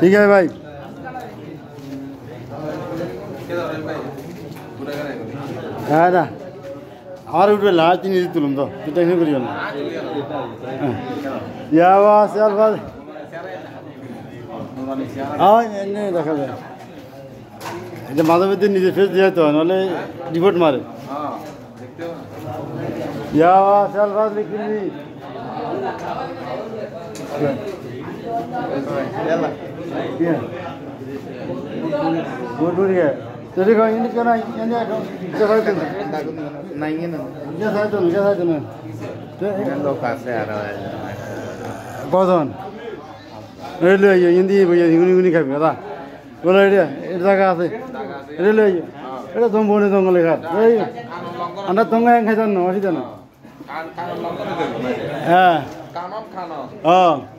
ठीक है भाई হ্যাঁ না আমার উঠবে লাস্ট নিয়ে তুলুন তো তুই টেনশন করিও না ইয়াওয়া সেল ভাই এনে দেখা যায় এটা মাঝে মধ্যে নিজে ফেস দিয়ে তো নাহলে রিপোর্ট মারে ইয়াওয়া সেল ভাই লিখলি Good, good, yeah. Jadi kau ini kena ini ada. Jangan itu. Naik ini. Jangan itu, jangan itu. Jangan lokal saya ada. Bosan. Relu aja, ini ini kami ada. Boleh dia, itu jaga apa? Relu aja. Itu tunggu nih tunggu lihat. Anda tunggu yang kita no, masih ada. Oh.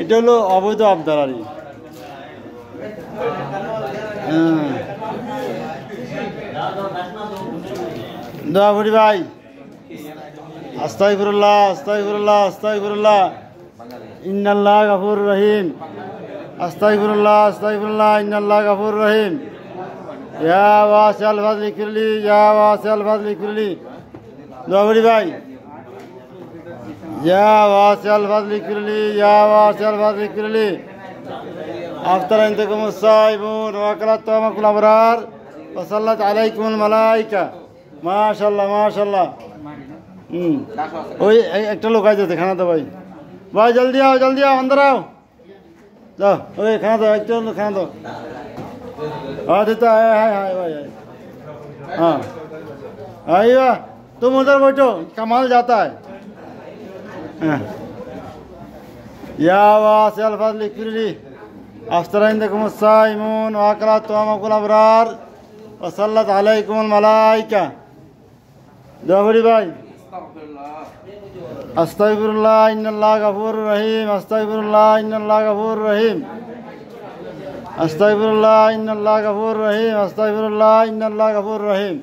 এটা হলো অবৈধ আবদারি দৌড়ি ভাই আস্তাগফিরুল্লাহ আস্তাগফিরুল্লাহ আস্তাগফিরুল্লাহ ইন্নাল্লাহ গফুর রহিম আস্তাগফিরুল্লাহ আস্তাগফিরুল্লাহ ইন্নাল্লাহ গফুর রহিম ইয়া ওয়াসিআল ফাজলি কুল্লি ইয়া ওয়াসিআল ফাজলি কুল্লি দৌড়ি ভাই ইয়া ওয়াসিআল ফাজলি কুল্লি ইয়া ওয়াসিআল ফাজলি কুল্লি আফতার ইনতাকুম সাইবুন ওয়া আকালাত তামাকুল আবরার ওয়া সাল্লাত আলাইকুমুল মালাইকা মাশাআল্লাহ মাশাআল্লাহ ওই একটা লোক আইছে খানা দাও ভাই भाई जल्दी आओ अंदर आओ जाओ ओए खाना दो एक खाना दो हाँ देता है भाई हाँ आइए तुम उधर बैठो कमाल जाता है या वासिअल फज़्लि कुल्ली अफ्तर इंदकुम अस्साइमून व अकलत तआमकुल अबरार व सल्लत अलैकुमुल मलाइका दौड़ी भाई अस्तगफिरुल्लाह इन्नल्लाह गफूरुर रहीम अस्तगफिरुल्लाह इन्नल्लाह गफूरुर रहीम अस्तगफिरुल्लाह इन्नल्लाह गफूरुर रहीम अस्तगफिरुल्लाह इन्नल्लाह गफूरुर रहीम